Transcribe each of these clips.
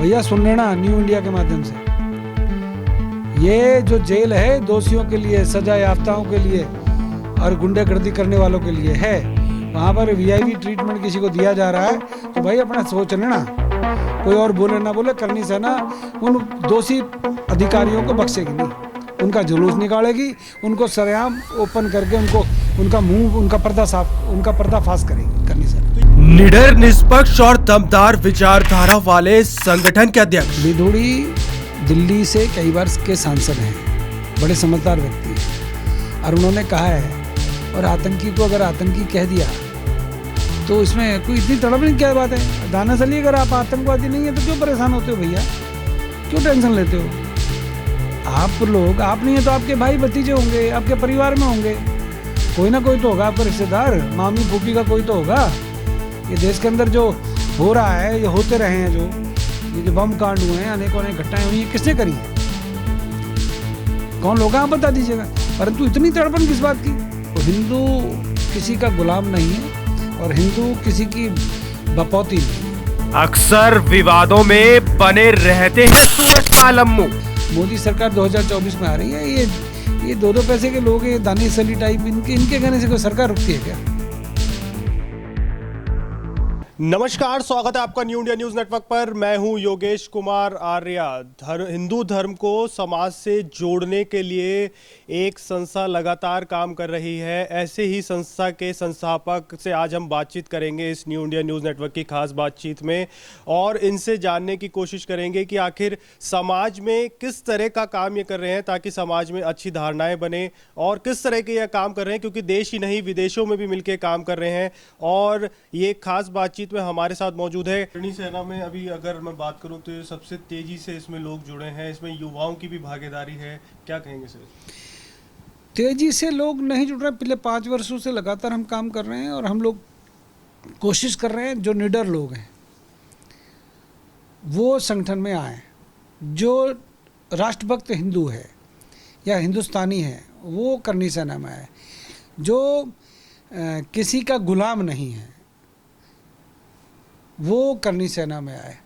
भैया सुन लेना new India के माध्यम से, ये जो जेल है दोषियों के लिए, सजा याफ्ताओं के लिए और गुंडागर्दी करने वालों के लिए है। वहाँ पर वीआईपी ट्रीटमेंट किसी को दिया जा रहा है तो भाई अपना सोच लेना, कोई और बोले ना बोले, करनी सेना उन दोषी अधिकारियों को बख्शेगी नहीं, उनका जुलूस निकालेगी, उनको सरेआम ओपन करके उनका मुंह, उनका पर्दाफाश करेगी करनी सेना। निडर, निष्पक्ष और दमदार विचारधारा वाले संगठन के अध्यक्ष विधुड़ी दिल्ली से कई बार के सांसद हैं, बड़े समझदार व्यक्ति हैं और उन्होंने कहा है, और आतंकी को अगर आतंकी कह दिया तो इसमें कोई इतनी तड़पने क्या बात है। दाना सली अगर आप आतंकवादी नहीं है तो क्यों परेशान होते हो भैया, क्यों टेंशन लेते हो? आप लोग, आप नहीं है तो आपके भाई भतीजे होंगे, आपके परिवार में होंगे, कोई ना कोई तो होगा, आपका रिश्तेदार, मामी फूफी का कोई तो होगा। ये देश के अंदर जो हो रहा है, ये होते रहे हैं, ये जो बम कांड हुए हैं, अनेकों अनेक घटनाएं हुई हैं, किसने करी है? कौन लोग आप बता दीजिएगा। परंतु इतनी तड़पन किस बात की? तो हिंदू किसी का गुलाम नहीं है और हिंदू किसी की बपौती नहीं। अक्सर विवादों में बने रहते हैं सूरज कालम्मू। मोदी सरकार 2024 में आ रही है, ये दो पैसे के लोग, ये दानिश अली टाइप, इनके कहने से कोई सरकार रुकती है क्या? नमस्कार, स्वागत है आपका न्यू इंडिया न्यूज नेटवर्क पर। मैं हूं योगेश कुमार आर्या। हिंदू धर्म को समाज से जोड़ने के लिए एक संस्था लगातार काम कर रही है। ऐसे ही संस्था के संस्थापक से आज हम बातचीत करेंगे इस न्यू इंडिया न्यूज नेटवर्क की खास बातचीत में, और इनसे जानने की कोशिश करेंगे कि आखिर समाज में किस तरह का काम ये कर रहे हैं ताकि समाज में अच्छी धारणाएं बने, और किस तरह के ये काम कर रहे हैं क्योंकि देश ही नहीं विदेशों में भी मिलकर काम कर रहे हैं। और ये खास बातचीत में हमारे साथ मौजूद है करनी सेना में। अभी अगर मैं बात करूं तो सबसे तेजी से इसमें लोग जुड़े हैं, इसमें युवाओं की भी भागीदारी है, क्या कहेंगे सर? तेजी से लोग नहीं जुड़ रहे, पिछले 5 वर्षों से लगातार हम काम कर रहे हैं और हम लोग कोशिश कर रहे हैं जो निडर लोग हैं वो संगठन में आए, जो राष्ट्रभक्त हिंदू है या हिंदुस्तानी है वो करनी सेना में आए, जो किसी का गुलाम नहीं है वो करनी सेना में आए।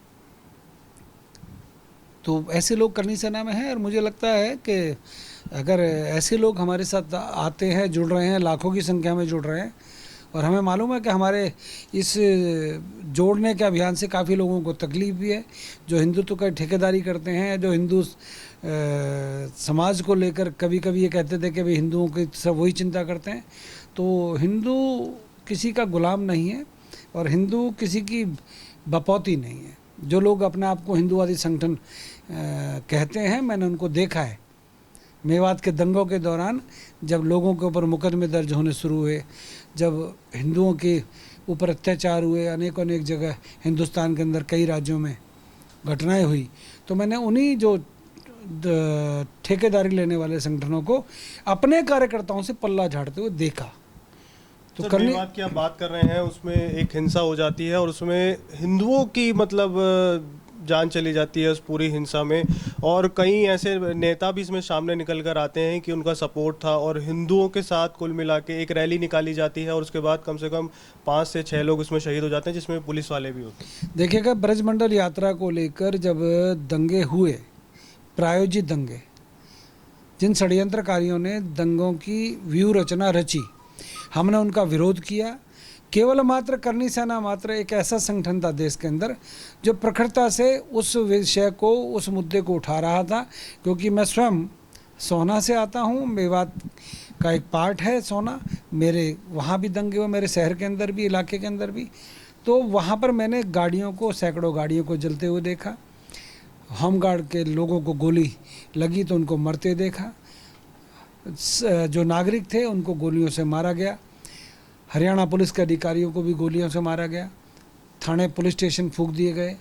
तो ऐसे लोग करनी सेना में हैं और मुझे लगता है कि अगर ऐसे लोग हमारे साथ आते हैं, जुड़ रहे हैं, लाखों की संख्या में जुड़ रहे हैं, और हमें मालूम है कि हमारे इस जोड़ने के अभियान से काफ़ी लोगों को तकलीफ भी है, जो हिंदुत्व का ठेकेदारी करते हैं, जो हिंदू समाज को लेकर कभी कभी ये कहते थे कि भाई हिंदुओं की सब वही चिंता करते हैं। तो हिंदू किसी का गुलाम नहीं है और हिंदू किसी की बपौती नहीं है। जो लोग अपने आप को हिंदूवादी संगठन कहते हैं, मैंने उनको देखा है मेवात के दंगों के दौरान, जब लोगों के ऊपर मुकदमे दर्ज होने शुरू हुए, जब हिंदुओं के ऊपर अत्याचार हुए, अनेक जगह हिंदुस्तान के अंदर कई राज्यों में घटनाएं हुई, तो मैंने उन्हीं जो ठेकेदारी लेने वाले संगठनों को अपने कार्यकर्ताओं से पल्ला झाड़ते हुए देखा। तो करने की आप बात कर रहे हैं, उसमें एक हिंसा हो जाती है और उसमें हिंदुओं की मतलब जान चली जाती है उस पूरी हिंसा में, और कई ऐसे नेता भी इसमें सामने निकल कर आते हैं कि उनका सपोर्ट था, और हिंदुओं के साथ कुल मिला के एक रैली निकाली जाती है और उसके बाद कम से कम 5 से 6 लोग उसमें शहीद हो जाते हैं, जिसमें पुलिस वाले भी होते हैं। देखिएगा, ब्रजमंडल यात्रा को लेकर जब दंगे हुए, प्रायोजित दंगे, जिन षड्यंत्रकारियों ने दंगों की व्यूह रचना रची, हमने उनका विरोध किया। केवल मात्र करनी सेना मात्र एक ऐसा संगठन था देश के अंदर जो प्रखरता से उस विषय को, उस मुद्दे को उठा रहा था, क्योंकि मैं स्वयं सोना से आता हूँ, मेवात का एक पार्ट है सोना, मेरे वहाँ भी दंगे हुए, मेरे शहर के अंदर भी, इलाके के अंदर भी। तो वहाँ पर मैंने गाड़ियों को, सैकड़ों गाड़ियों को जलते हुए देखा, होमगार्ड के लोगों को गोली लगी तो उनको मरते देखा, जो नागरिक थे उनको गोलियों से मारा गया, हरियाणा पुलिस के अधिकारियों को भी गोलियों से मारा गया, थाने पुलिस स्टेशन फूंक दिए गए,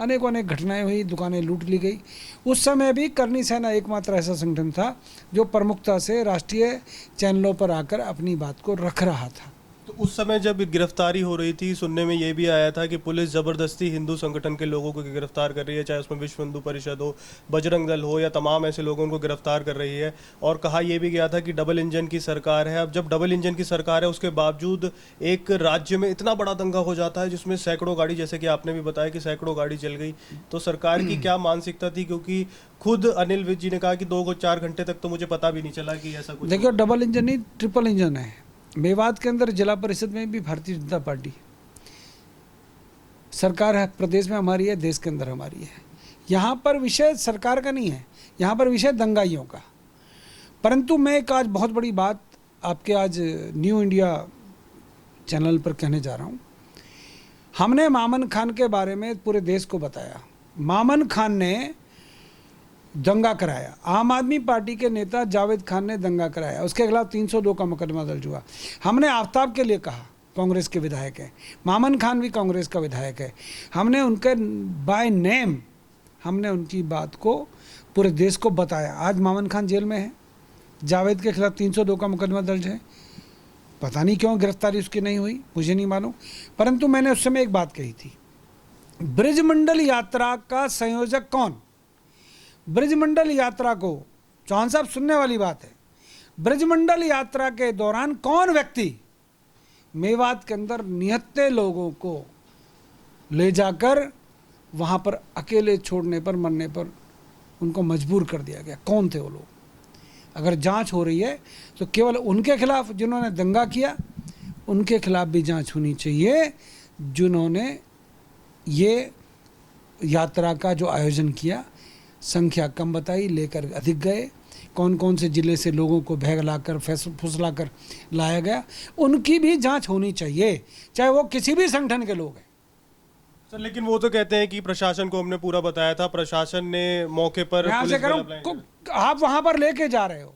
अनेक घटनाएं हुई, दुकानें लूट ली गई। उस समय भी करनी सेना एकमात्र ऐसा संगठन था जो प्रमुखता से राष्ट्रीय चैनलों पर आकर अपनी बात को रख रहा था। तो उस समय जब गिरफ्तारी हो रही थी, सुनने में ये भी आया था कि पुलिस जबरदस्ती हिंदू संगठन के लोगों को गिरफ्तार कर रही है, चाहे उसमें विश्व हिंदू परिषद हो, बजरंग दल हो, या तमाम ऐसे लोगों को गिरफ्तार कर रही है। और कहा यह भी गया था कि डबल इंजन की सरकार है। अब जब डबल इंजन की सरकार है, उसके बावजूद एक राज्य में इतना बड़ा दंगा हो जाता है जिसमें सैकड़ों गाड़ी, जैसे कि आपने भी बताया कि सैकड़ों गाड़ी जल गई, तो सरकार की क्या मानसिकता थी? क्योंकि खुद अनिल विज जी ने कहा कि 2-4 घंटे तक तो मुझे पता भी नहीं चला कि ऐसा कुछ। देखिए, डबल इंजन नहीं, ट्रिपल इंजन है। मेवात के अंदर जिला परिषद में भी भारतीय जनता पार्टी सरकार है, प्रदेश में हमारी है, देश के अंदर हमारी है। यहाँ पर विषय सरकार का नहीं है, यहाँ पर विषय दंगाइयों का। परंतु मैं एक आज बहुत बड़ी बात आपके आज न्यू इंडिया चैनल पर कहने जा रहा हूँ। हमने मामन खान के बारे में पूरे देश को बताया। मामन खान ने दंगा कराया, आम आदमी पार्टी के नेता जावेद खान ने दंगा कराया, उसके खिलाफ 302 का मुकदमा दर्ज हुआ। हमने आफ्ताब के लिए कहा, कांग्रेस के विधायक है, मामन खान भी कांग्रेस का विधायक है, हमने उनके बाय नेम हमने उनकी बात को पूरे देश को बताया। आज मामन खान जेल में है, जावेद के खिलाफ 302 का मुकदमा दर्ज है। पता नहीं क्यों गिरफ्तारी उसकी नहीं हुई, मुझे नहीं मालूम। परंतु मैंने उस समय एक बात कही थी, ब्रिजमंडल यात्रा का संयोजक कौन? ब्रिजमंडल यात्रा को, चौहान साहब सुनने वाली बात है, ब्रिजमंडल यात्रा के दौरान कौन व्यक्ति मेवात के अंदर निहत्थे लोगों को ले जाकर वहां पर अकेले छोड़ने पर, मरने पर उनको मजबूर कर दिया गया? कौन थे वो लोग? अगर जांच हो रही है तो केवल उनके खिलाफ जिन्होंने दंगा किया, उनके खिलाफ भी जांच होनी चाहिए जिन्होंने ये यात्रा का जो आयोजन किया। संख्या कम बताई, लेकर अधिक गए, कौन कौन से जिले से लोगों को बहलाकर फुसलाकर लाया गया, उनकी भी जांच होनी चाहिए, चाहे वो किसी भी संगठन के लोग हैं। सर, लेकिन वो तो कहते हैं कि प्रशासन को हमने पूरा बताया था, प्रशासन ने मौके पर यहाँ से करो, आप वहां पर लेके जा रहे हो,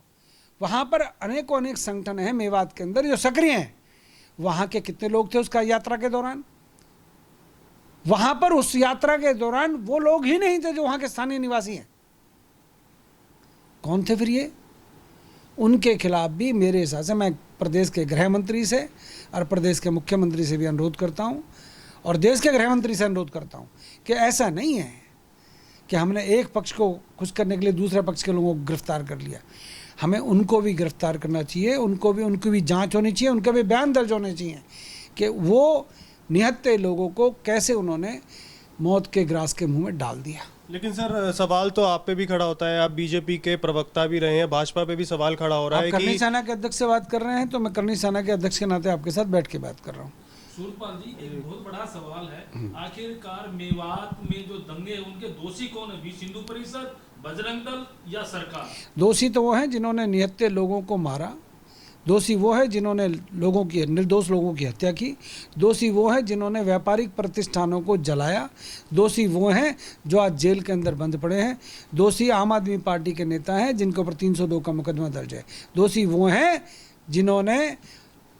वहां पर अनेकों अनेक संगठन हैं मेवात के अंदर जो सक्रिय हैं। वहां के कितने लोग थे उसका यात्रा के दौरान? वहां पर उस यात्रा के दौरान वो लोग ही नहीं थे जो वहां के स्थानीय निवासी हैं। कौन थे फिर ये? उनके खिलाफ भी मेरे हिसाब से मैं प्रदेश के गृह मंत्री से और प्रदेश के मुख्यमंत्री से भी अनुरोध करता हूं और देश के गृह मंत्री से अनुरोध करता हूं कि ऐसा नहीं है कि हमने एक पक्ष को खुश करने के लिए दूसरे पक्ष के लोगों को गिरफ्तार कर लिया। हमें उनको भी गिरफ्तार करना चाहिए, उनकी भी जांच होनी चाहिए, उनके भी बयान दर्ज होने चाहिए कि वो निहत्थे लोगों को कैसे उन्होंने मौत के ग्रास के मुंह में डाल दिया। लेकिन सर, सवाल तो आप पे भी खड़ा होता है, आप बीजेपी के प्रवक्ता भी रहे हैं, भाजपा पे भी सवाल खड़ा हो रहा है कि करनी सेना के अध्यक्ष से बात कर रहे हैं, तो मैं करनी सेना के अध्यक्ष के नाते आपके साथ बैठ के बात कर रहा हूँ। सूरपाल जी, एक बहुत बड़ा सवाल है, आखिरकार मेवात में जो दंगे हैं उनके दोषी कौन है? विश्व हिंदू परिषद, बजरंग दल या सरकार? दोषी तो वो हैं जिन्होंने निहत्थे लोगों को मारा, दोषी वो है जिन्होंने लोगों की, निर्दोष लोगों की हत्या की, दोषी वो है जिन्होंने व्यापारिक प्रतिष्ठानों को जलाया, दोषी वो हैं जो आज जेल के अंदर बंद पड़े हैं, दोषी आम आदमी पार्टी के नेता हैं जिनके ऊपर 302 का मुकदमा दर्ज है, दोषी वो हैं जिन्होंने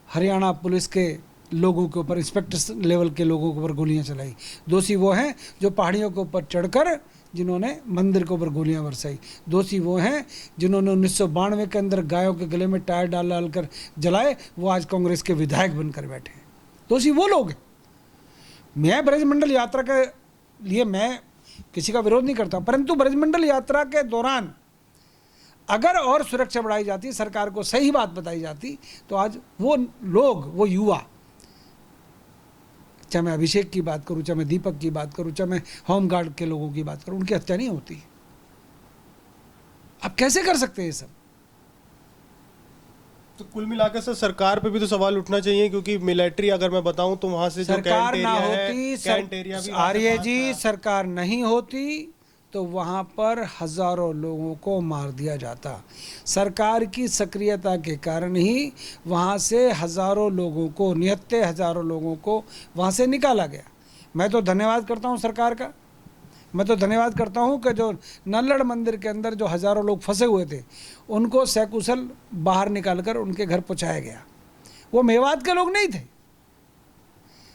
हरियाणा पुलिस के लोगों के ऊपर, इंस्पेक्टर लेवल के लोगों के ऊपर गोलियां चलाई, दोषी वो हैं जो पहाड़ियों के ऊपर चढ़कर जिन्होंने मंदिर के ऊपर गोलियां बरसाई, दोषी वो हैं जिन्होंने 1992 के अंदर गायों के गले में टायर डाल डाल कर जलाए, वो आज कांग्रेस के विधायक बनकर बैठे हैं। दोषी वो लोग हैं। मैं ब्रजमंडल यात्रा के लिए मैं किसी का विरोध नहीं करता, परंतु ब्रजमंडल यात्रा के दौरान अगर और सुरक्षा बढ़ाई जाती, सरकार को सही बात बताई जाती, तो आज वो लोग, वो युवा, चाहे मैं अभिषेक की बात करूं, चाहे मैं दीपक की बात करूं, चाहे मैं होमगार्ड के लोगों की बात करूं, उनकी हत्या नहीं होती। आप कैसे कर सकते हैं ये सब? तो कुल मिलाकर सर, सरकार पे भी तो सवाल उठना चाहिए, क्योंकि मिलिट्री, अगर मैं बताऊं तो वहां से जो सरकार कैंट ना एरिया होती, है, कैंट एरिया भी आर्य जी, सरकार नहीं होती तो वहां पर हजारों लोगों को मार दिया जाता। सरकार की सक्रियता के कारण ही वहां से हजारों लोगों को, निहत्थे हजारों लोगों को वहां से निकाला गया। मैं तो धन्यवाद करता हूं सरकार का। मैं तो धन्यवाद करता हूं कि जो नल्लड़ मंदिर के अंदर जो हजारों लोग फंसे हुए थे, उनको सकुशल बाहर निकालकर उनके घर पहुंचाया गया। वो मेवात के लोग नहीं थे,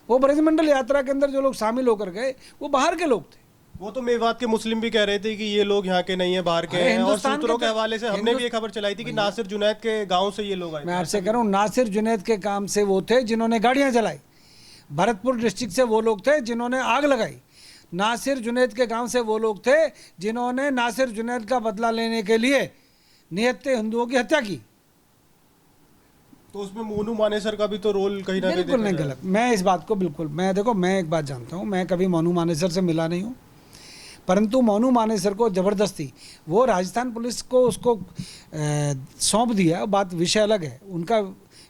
वो ब्रजमंडल यात्रा के अंदर जो लोग शामिल होकर गए वो बाहर के लोग थे। वो तो मेवात के मुस्लिम भी कह रहे थे कि ये लोग यहाँ के नहीं है, बाहर के अरे हैं। और हिंदुस्तान के सूत्रों के तो- हवाले से हमने भी ये खबर चलाई थी कि नासिर जुनैद के गांव से ये लोग आए मैं थे। आपसे कह रहा हूँ, नासिर जुनैद के काम से वो थे जिन्होंने गाड़ियां जलाई। भरतपुर डिस्ट्रिक्ट से वो लोग थे जिन्होंने आग लगाई। नासिर जुनैद के गांव से वो लोग थे जिन्होंने नासिर जुनैद का बदला लेने के लिए निहत्थे हिंदुओं की हत्या की। तो उसमें मोनू मानेसर का भी तो रोल कहीं ना कहीं बिल्कुल नहीं देखा जाए। गलत। मैं इस बात को बिल्कुल, मैं देखो, मैं एक बात जानता हूँ, मैं कभी मोनू मानेसर से मिला नहीं हूँ, परंतु मोनू मानेसर को ज़बरदस्ती वो राजस्थान पुलिस को उसको सौंप दिया, बात विषय अलग है। उनका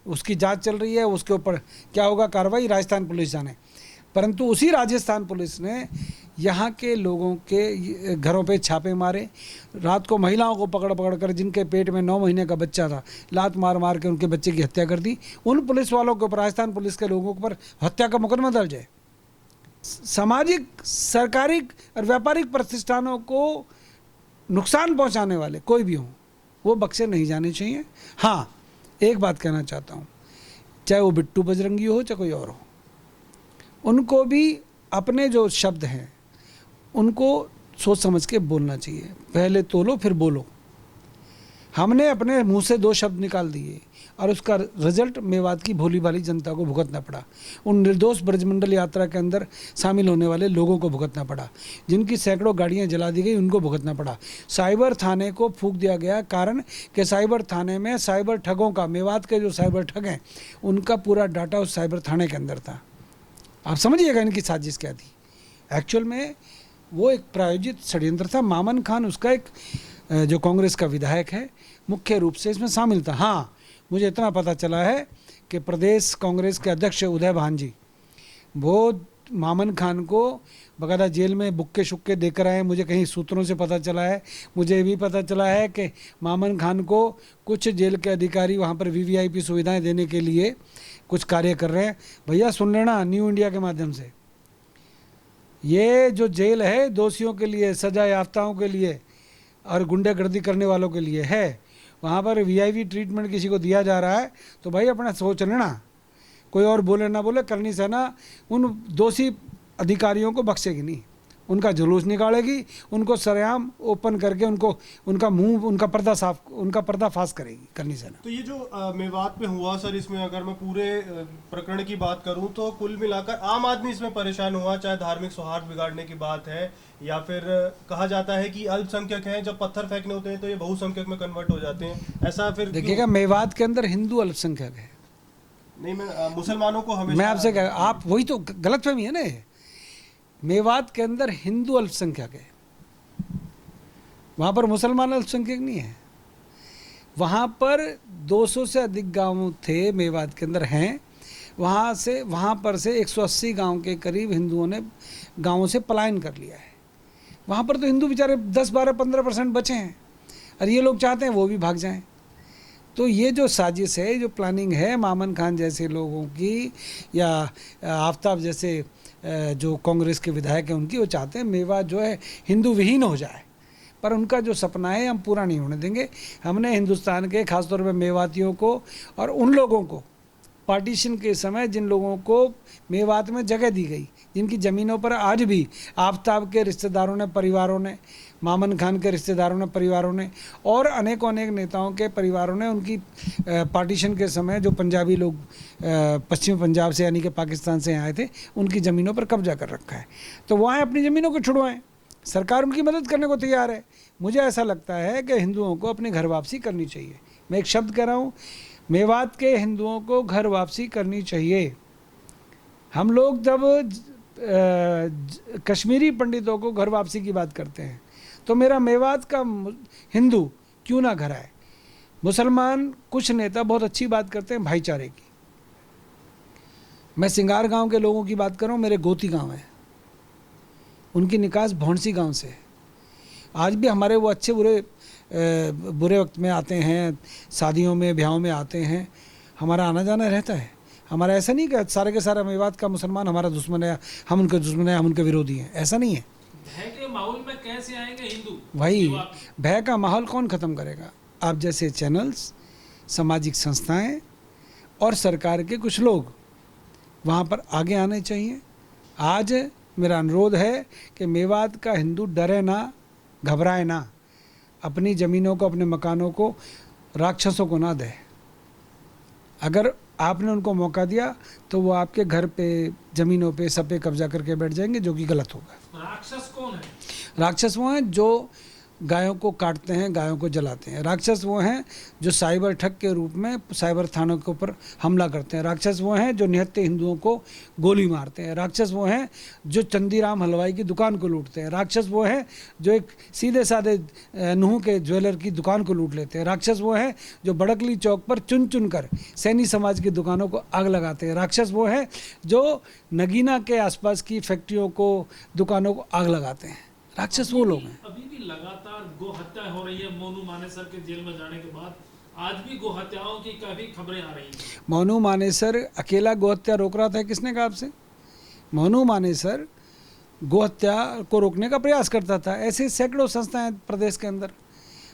उसकी जांच चल रही है, उसके ऊपर क्या होगा कार्रवाई राजस्थान पुलिस जाने। परंतु उसी राजस्थान पुलिस ने यहाँ के लोगों के घरों पे छापे मारे, रात को महिलाओं को पकड़ पकड़ कर, जिनके पेट में 9 महीने का बच्चा था, लात मार मार के उनके बच्चे की हत्या कर दी। उन पुलिस वालों के ऊपर, राजस्थान पुलिस के लोगों के ऊपर हत्या का मुकदमा दर्ज है। सामाजिक, सरकारी और व्यापारिक प्रतिष्ठानों को नुकसान पहुंचाने वाले कोई भी हों, वो बख्शे नहीं जाने चाहिए। हाँ, एक बात कहना चाहता हूँ, चाहे वो बिट्टू बजरंगी हो चाहे कोई और हो, उनको भी अपने जो शब्द हैं उनको सोच समझ के बोलना चाहिए। पहले तोलो फिर बोलो। हमने अपने मुंह से 2 शब्द निकाल दिए और उसका रिजल्ट मेवात की भोली भाली जनता को भुगतना पड़ा। उन निर्दोष ब्रजमंडल यात्रा के अंदर शामिल होने वाले लोगों को भुगतना पड़ा, जिनकी सैकड़ों गाड़ियां जला दी गई, उनको भुगतना पड़ा। साइबर थाने को फूंक दिया गया, कारण कि साइबर थाने में साइबर ठगों का, मेवात के जो साइबर ठग हैं उनका पूरा डाटा उस साइबर थाने के अंदर था। आप समझिएगा इनकी साजिश क्या थी। एक्चुअल में वो एक प्रायोजित षड्यंत्र था। मामन खान, उसका एक जो कांग्रेस का विधायक है, मुख्य रूप से इसमें शामिल था। हाँ, मुझे इतना पता चला है कि प्रदेश कांग्रेस के अध्यक्ष उदय भान जी, वो मामन खान को बकायदा जेल में बुक्के शुक्के देकर आए। मुझे कहीं सूत्रों से पता चला है, मुझे भी पता चला है कि मामन खान को कुछ जेल के अधिकारी वहाँ पर वीवीआईपी सुविधाएं देने के लिए कुछ कार्य कर रहे हैं। भैया सुन लेना, न्यू इंडिया के माध्यम से, ये जो जेल है दोषियों के लिए, सजा याफ्ताओं के लिए और गुंडागर्दी करने वालों के लिए है। वहाँ पर वीआईपी ट्रीटमेंट किसी को दिया जा रहा है तो भाई अपना सोच लेना। कोई और बोले ना बोले, करनी सेना उन दोषी अधिकारियों को बख्शेगी नहीं, उनका जुलूस निकालेगी, उनको सरेआम ओपन करके उनको, उनका मुंह, उनका पर्दा साफ, उनका पर्दाफाश करेगी करनी सेना। तो ये जो मेवात में हुआ सर, इसमें अगर मैं पूरे प्रकरण की बात करूं तो कुल मिलाकर आम आदमी इसमें परेशान हुआ, चाहे धार्मिक सौहार्द बिगाड़ने की बात है या फिर कहा जाता है कि अल्पसंख्यक हैं, जब पत्थर फेंकने होते हैं तो ये बहुसंख्यक में कन्वर्ट हो जाते हैं, ऐसा फिर देखिएगा मेवात के अंदर हिंदू अल्पसंख्यक है। नहीं, मैं मुसलमानों को हमेशा, मैं आपसे कह, आप वही तो गलतफहमी है ना। मेवात के अंदर हिंदू अल्पसंख्यक है, वहाँ पर मुसलमान अल्पसंख्यक नहीं है। वहाँ पर 200 से अधिक गांव थे मेवात के अंदर हैं। वहाँ पर से 180 गांव के करीब हिंदुओं ने गांवों से पलायन कर लिया है। वहाँ पर तो हिंदू बेचारे 10, 12, 15% बचे हैं और ये लोग चाहते हैं वो भी भाग जाएं। तो ये जो साजिश है, जो प्लानिंग है मामन खान जैसे लोगों की या आफ्ताब जैसे जो कांग्रेस के विधायक हैं उनकी, वो चाहते हैं मेवात जो है हिंदू विहीन हो जाए, पर उनका जो सपना है हम पूरा नहीं होने देंगे। हमने हिंदुस्तान के खासतौर पर मेवातियों को और उन लोगों को पार्टीशन के समय, जिन लोगों को मेवात में जगह दी गई, जिनकी ज़मीनों पर आज भी आफ्ताब के रिश्तेदारों ने, परिवारों ने, मामन खान के रिश्तेदारों ने, परिवारों ने और अनेकों अनेक नेताओं के परिवारों ने उनकी पार्टीशन के समय जो पंजाबी लोग पश्चिमी पंजाब से यानी कि पाकिस्तान से आए थे, उनकी ज़मीनों पर कब्जा कर रखा है। तो वहाँ अपनी ज़मीनों को छुड़वाएं, सरकार उनकी मदद करने को तैयार है। मुझे ऐसा लगता है कि हिंदुओं को अपनी घर वापसी करनी चाहिए। मैं एक शब्द कह रहा हूँ, मेवात के हिंदुओं को घर वापसी करनी चाहिए। हम लोग जब कश्मीरी पंडितों को घर वापसी की बात करते हैं तो मेरा मेवात का हिंदू क्यों ना घर आए। मुसलमान कुछ नेता बहुत अच्छी बात करते हैं भाईचारे की। मैं सिंगार गांव के लोगों की बात कर रहा हूँ, मेरे गोती गांव है, उनकी निकास भौंसी गांव से। आज भी हमारे वो अच्छे बुरे वक्त में आते हैं, शादियों में, ब्याहों में आते हैं, हमारा आना जाना रहता है। हमारा ऐसा नहीं कि सारे के सारा मेवात का मुसलमान हमारा दुश्मन है, हम उनके दुश्मन है, हम उनके विरोधी हैं, ऐसा नहीं है। भय के माहौल में कैसे आएंगे हिंदू? वही भय का माहौल कौन ख़त्म करेगा? आप जैसे चैनल्स, सामाजिक संस्थाएं और सरकार के कुछ लोग वहाँ पर आगे आने चाहिए। आज मेरा अनुरोध है कि मेवात का हिंदू डरे ना, घबराए ना, अपनी ज़मीनों को, अपने मकानों को राक्षसों को ना दे। अगर आपने उनको मौका दिया तो वो आपके घर पे, ज़मीनों पे, सब पे कब्जा करके बैठ जाएंगे, जो कि गलत होगा। राक्षस कौन है? राक्षस वो हैं जो गायों को काटते हैं, गायों को जलाते हैं। राक्षस वो हैं जो साइबर ठग के रूप में साइबर थानों के ऊपर हमला करते हैं। राक्षस वो हैं जो निहत्थे हिंदुओं को गोली मारते हैं। राक्षस वो हैं जो चंदीराम हलवाई की दुकान को लूटते हैं। राक्षस वो हैं जो एक सीधे साधे नूह के ज्वेलर की दुकान को लूट लेते हैं। राक्षस वो हैं जो बड़कली चौक पर चुन चुन कर सैनी समाज की दुकानों को आग लगाते हैं। राक्षस वो हैं जो नगीना के आसपास की फैक्ट्रियों को, दुकानों को आग लगाते हैं। राक्षस वो लोग हैं। अभी भी लगातार गो हत्या हो रही है। मोनू मानेसर के जेल में जाने के बाद आज भी गो हत्याओं की काफी खबरें आ रही हैं। मोनू मानेसर अकेला गोहत्या रोक रहा था, किसने कहा आपसे? मोनू मानेसर गोहत्या को रोकने का प्रयास करता था। ऐसे सैकड़ों संस्थाएं प्रदेश के अंदर।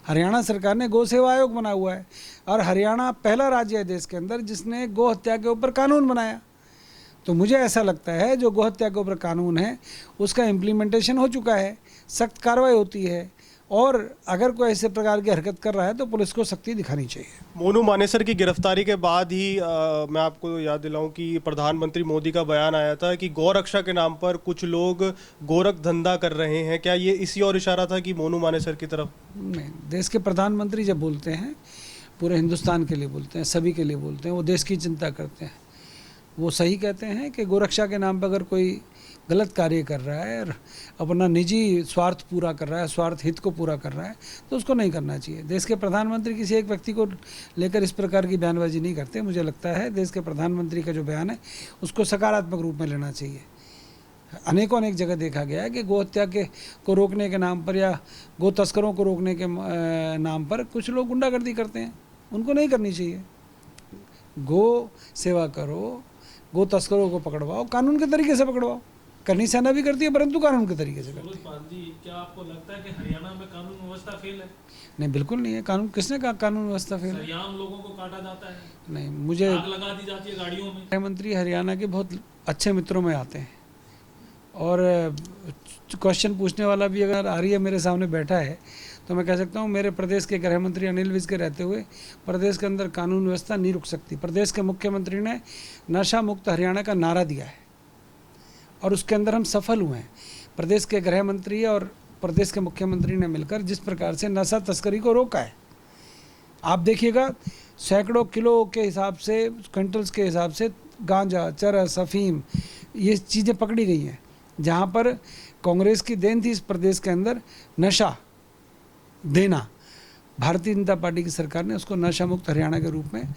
हरियाणा सरकार ने गो सेवा आयोग बना हुआ है और हरियाणा पहला राज्य है देश के अंदर जिसने गोहत्या के ऊपर कानून बनाया। तो मुझे ऐसा लगता है जो गोहत्या के ऊपर कानून है उसका इम्प्लीमेंटेशन हो चुका है, सख्त कार्रवाई होती है, और अगर कोई ऐसे प्रकार की हरकत कर रहा है तो पुलिस को सख्ती दिखानी चाहिए। मोनू मानेसर की गिरफ्तारी के बाद ही मैं आपको याद दिलाऊं कि प्रधानमंत्री मोदी का बयान आया था कि गौरक्षा के नाम पर कुछ लोग गोरख धंधा कर रहे हैं। क्या ये इसी और इशारा था कि मोनू मानेसर की तरफ? नहीं, देश के प्रधानमंत्री जब बोलते हैं पूरे हिंदुस्तान के लिए बोलते हैं, सभी के लिए बोलते हैं, वो देश की चिंता करते हैं। वो सही कहते हैं कि गोरक्षा के नाम पर अगर कोई गलत कार्य कर रहा है और अपना निजी स्वार्थ पूरा कर रहा है, स्वार्थ हित को पूरा कर रहा है, तो उसको नहीं करना चाहिए। देश के प्रधानमंत्री किसी एक व्यक्ति को लेकर इस प्रकार की बयानबाजी नहीं करते। मुझे लगता है देश के प्रधानमंत्री का जो बयान है उसको सकारात्मक रूप में लेना चाहिए। अनेक जगह देखा गया है कि गो हत्या को रोकने के नाम पर या गो तस्करों को रोकने के नाम पर कुछ लोग गुंडागर्दी करते हैं। उनको नहीं करनी चाहिए। गो सेवा करो, गो तस्करों को पकड़वाओ, कानून के तरीके से पकड़वाओ। करनी सेना भी करती है परंतु कानून के तरीके से करती है। पाल जी, क्या आपको लगता है कि हरियाणा में कानून व्यवस्था फेल है? नहीं, बिल्कुल नहीं है। कानून, किसने कहा कानून व्यवस्था फेल है? सरेआम लोगों को काटा जाता है, नहीं, मुझे आग लगा दी जाती है गाड़ियों में। गृहमंत्री हरियाणा के बहुत अच्छे मित्रों में आते हैं और क्वेश्चन पूछने वाला भी अगर आर्य मेरे सामने बैठा है तो मैं कह सकता हूँ मेरे प्रदेश के गृह मंत्री अनिल विज के रहते हुए प्रदेश के अंदर कानून व्यवस्था नहीं रुक सकती। प्रदेश के मुख्यमंत्री ने नशा मुक्त हरियाणा का नारा दिया है और उसके अंदर हम सफल हुए हैं। प्रदेश के गृह मंत्री और प्रदेश के मुख्यमंत्री ने मिलकर जिस प्रकार से नशा तस्करी को रोका है, आप देखिएगा सैकड़ों किलो के हिसाब से, क्विंटल्स के हिसाब से गांजा, चरस, अफीम, ये चीज़ें पकड़ी गई हैं। जहाँ पर कांग्रेस की देन थी इस प्रदेश के अंदर नशा देना, भारतीय जनता पार्टी की सरकार ने उसको नशा मुक्त हरियाणा के रूप में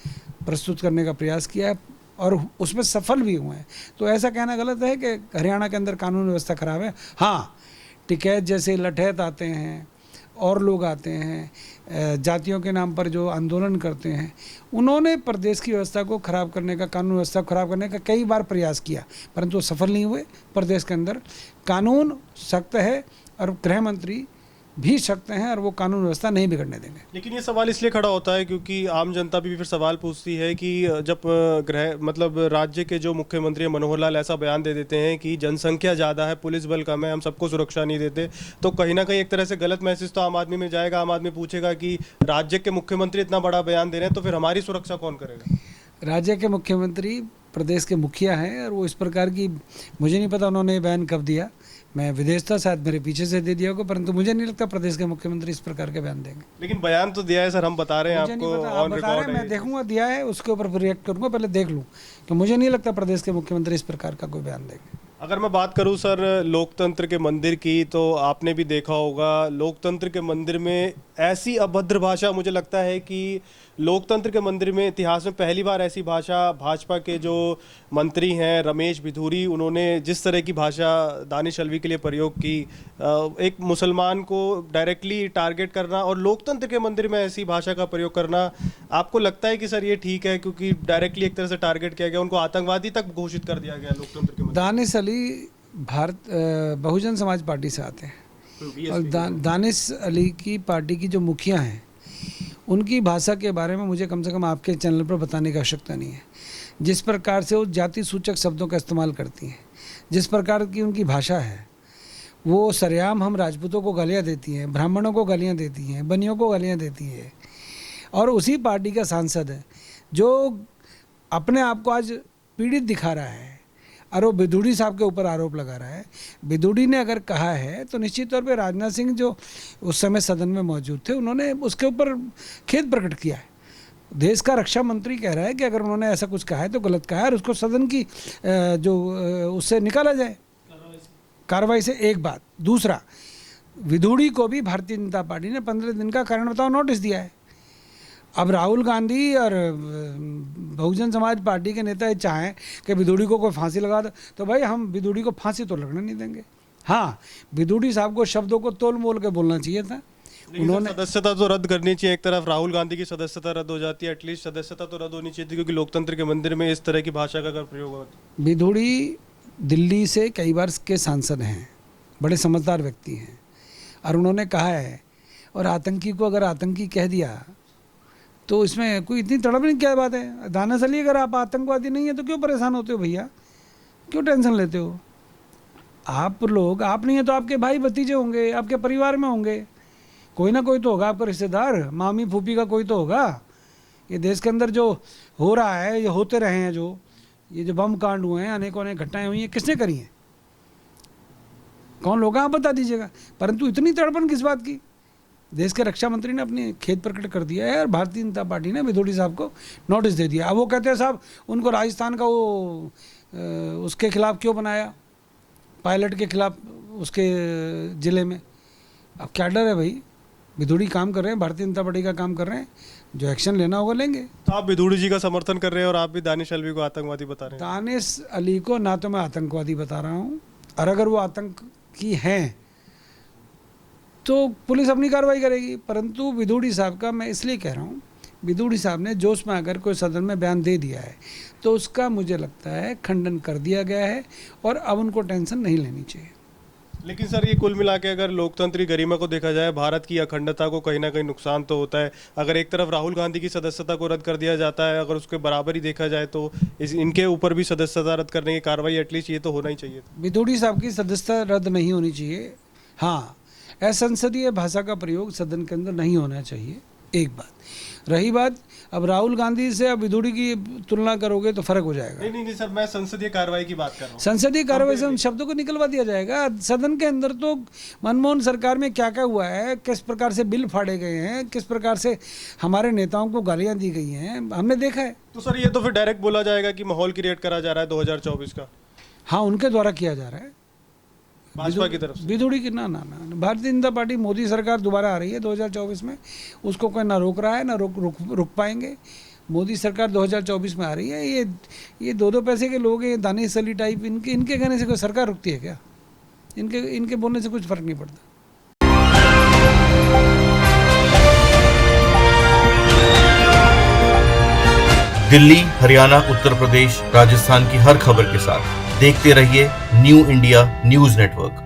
प्रस्तुत करने का प्रयास किया है और उसमें सफल भी हुए हैं। तो ऐसा कहना गलत है कि हरियाणा के अंदर कानून व्यवस्था खराब है। हाँ, टिकैत जैसे लठैत आते हैं और लोग आते हैं जातियों के नाम पर जो आंदोलन करते हैं, उन्होंने प्रदेश की व्यवस्था को खराब करने का, कानून व्यवस्था को खराब करने का कई बार प्रयास किया परंतु वो सफल नहीं हुए। प्रदेश के अंदर कानून सख्त है और गृह मंत्री भी सकते हैं और वो कानून व्यवस्था नहीं बिगड़ने देंगे। लेकिन ये सवाल इसलिए खड़ा होता है क्योंकि आम जनता भी फिर सवाल पूछती है कि जब राज्य के जो मुख्यमंत्री मनोहर लाल ऐसा बयान दे देते हैं कि जनसंख्या ज़्यादा है, पुलिस बल कम है, हम सबको सुरक्षा नहीं देते, तो कहीं ना कहीं एक तरह से गलत मैसेज तो आम आदमी में जाएगा। आम आदमी पूछेगा कि राज्य के मुख्यमंत्री इतना बड़ा बयान दे रहे हैं तो फिर हमारी सुरक्षा कौन करेगा? राज्य के मुख्यमंत्री प्रदेश के मुखिया हैं और वो इस प्रकार की, मुझे नहीं पता उन्होंने बयान कब दिया, मैं विदेश था, शायद मेरे पीछे से दे दिया होगा, परंतु मुझे नहीं लगता प्रदेश के मुख्यमंत्री इस प्रकार के बयान देंगे। लेकिन बयान तो दिया है सर, हम बता रहे हैं आपको, ऑन रिकॉर्ड है। मैं देखूंगा दिया है, उसके ऊपर फिर रिएक्ट करूंगा, पहले देख लूं। तो मुझे नहीं लगता प्रदेश के मुख्यमंत्री इस प्रकार का कोई बयान देंगे। अगर मैं बात करूं सर लोकतंत्र के मंदिर की, तो आपने भी देखा होगा लोकतंत्र के मंदिर में ऐसी अभद्र भाषा, मुझे लगता है कि लोकतंत्र के मंदिर में इतिहास में पहली बार ऐसी भाषा भाजपा के जो मंत्री हैं रमेश बिधूरी, उन्होंने जिस तरह की भाषा दानिश अलवी के लिए प्रयोग की, एक मुसलमान को डायरेक्टली टारगेट करना और लोकतंत्र के मंदिर में ऐसी भाषा का प्रयोग करना, आपको लगता है कि सर ये ठीक है? क्योंकि डायरेक्टली एक तरह से टारगेट किया गया, उनको आतंकवादी तक घोषित कर दिया गया लोकतंत्र के मंदिर। दानिश अली बहुजन समाज पार्टी से आते हैं और दानिश अली की पार्टी की जो मुखिया हैं उनकी भाषा के बारे में मुझे कम से कम आपके चैनल पर बताने की आवश्यकता नहीं है। जिस प्रकार से वो जाति सूचक शब्दों का इस्तेमाल करती हैं, जिस प्रकार की उनकी भाषा है, वो सरेआम हम राजपूतों को गालियाँ देती हैं, ब्राह्मणों को गालियाँ देती हैं, बनियों को गालियाँ देती है। और उसी पार्टी का सांसद है जो अपने आप को आज पीड़ित दिखा रहा है और वो बिदुड़ी साहब के ऊपर आरोप लगा रहा है। बिदुड़ी ने अगर कहा है तो निश्चित तौर पे राजनाथ सिंह जो उस समय सदन में मौजूद थे, उन्होंने उसके ऊपर खेद प्रकट किया है। देश का रक्षा मंत्री कह रहा है कि अगर उन्होंने ऐसा कुछ कहा है तो गलत कहा है और उसको सदन की जो उससे निकाला जाए कार्रवाई से। एक बात। दूसरा, विदुड़ी को भी भारतीय जनता पार्टी ने 15 दिन का कारण बताओ नोटिस दिया है। अब राहुल गांधी और बहुजन समाज पार्टी के नेता चाहें कि विदुड़ी को कोई फांसी लगा दो, तो भाई हम विदुड़ी को फांसी तो लगने नहीं देंगे। हाँ, विदुड़ी साहब को शब्दों को तोल मोल के बोलना चाहिए था। उन्होंने सदस्यता तो रद्द करनी चाहिए। एक तरफ राहुल गांधी की सदस्यता रद्द हो जाती है, एटलीस्ट सदस्यता तो रद्द होनी चाहिए थी, क्योंकि लोकतंत्र के मंदिर में इस तरह की भाषा का अगर प्रयोग होता। विदुड़ी दिल्ली से कई बार के सांसद हैं, बड़े समझदार व्यक्ति हैं और उन्होंने कहा है, और आतंकी को अगर आतंकी कह दिया तो इसमें कोई इतनी तड़पने की क्या बात है। दानासली अगर आप आतंकवादी नहीं है तो क्यों परेशान होते हो भैया, क्यों टेंशन लेते हो? आप लोग, आप नहीं है तो आपके भाई भतीजे होंगे, आपके परिवार में होंगे, कोई ना कोई तो होगा, आपका रिश्तेदार, मामी फूफी का कोई तो होगा। ये देश के अंदर जो हो रहा है, ये होते रहे हैं, जो ये जो बम कांड हुए हैं, अनेकों अनेक घटनाएं हुई हैं, किसने करी हैं? कौन लोग हैं आप बता दीजिएगा। परंतु इतनी तड़पन किस बात की? देश के रक्षा मंत्री ने अपनी खेद प्रकट कर दिया है और भारतीय जनता पार्टी ने विदुड़ी साहब को नोटिस दे दिया। अब वो कहते हैं साहब उनको राजस्थान का वो उसके खिलाफ क्यों बनाया, पायलट के खिलाफ उसके ज़िले में। अब क्या डर है भाई? विदुड़ी काम कर रहे हैं, भारतीय जनता पार्टी का काम कर रहे हैं, जो एक्शन लेना होगा लेंगे। तो आप विदुड़ी जी का समर्थन कर रहे हैं और आप भी दानिश अल्वी को आतंकवादी बता रहे हैं। दानिश अली को ना तो मैं आतंकवादी बता रहा हूँ, और अगर वो आतंकी हैं तो पुलिस अपनी कार्रवाई करेगी। परंतु विदुड़ी साहब का मैं इसलिए कह रहा हूँ, विदुड़ी साहब ने जोश में आकर कोई सदन में बयान दे दिया है तो उसका मुझे लगता है खंडन कर दिया गया है और अब उनको टेंशन नहीं लेनी चाहिए। लेकिन सर, ये कुल मिला के अगर लोकतंत्र की गरिमा को देखा जाए, भारत की अखंडता को कहीं ना कहीं नुकसान तो होता है। अगर एक तरफ राहुल गांधी की सदस्यता को रद्द कर दिया जाता है, अगर उसके बराबर ही देखा जाए तो इनके ऊपर भी सदस्यता रद्द करने की कार्रवाई एटलीस्ट ये तो होना ही चाहिए। विदुड़ी साहब की सदस्यता रद्द नहीं होनी चाहिए। हाँ, असंसदीय भाषा का प्रयोग सदन के अंदर नहीं होना चाहिए, एक बात। रही बात अब राहुल गांधी से अब विदुड़ी की तुलना करोगे तो फर्क हो जाएगा। नहीं सर, मैं संसदीय कार्रवाई की बात कर रहा हूँ। संसदीय कार्रवाई से उन शब्दों को निकलवा दिया जाएगा। सदन के अंदर तो मनमोहन सरकार में क्या क्या हुआ है, किस प्रकार से बिल फाड़े गए हैं, किस प्रकार से हमारे नेताओं को गालियां दी गई हैं, हमने देखा है। तो सर, ये तो फिर डायरेक्ट बोला जाएगा कि माहौल क्रिएट करा जा रहा है 2024 का। हाँ, उनके द्वारा किया जा रहा है, भाजपा की तरफ से। विदुड़ी की ना भारतीय जनता पार्टी, मोदी सरकार दोबारा आ रही है 2024 में, उसको कोई ना रोक रहा है ना रुक पाएंगे। मोदी सरकार 2024 में आ रही है। ये दो पैसे के लोग हैं, दानिश अली टाइप, इनके कहने से कोई सरकार रुकती है क्या? इनके बोलने से कुछ फर्क नहीं पड़ता। दिल्ली, हरियाणा, उत्तर प्रदेश, राजस्थान की हर खबर के साथ देखते रहिए न्यू इंडिया न्यूज़ नेटवर्क।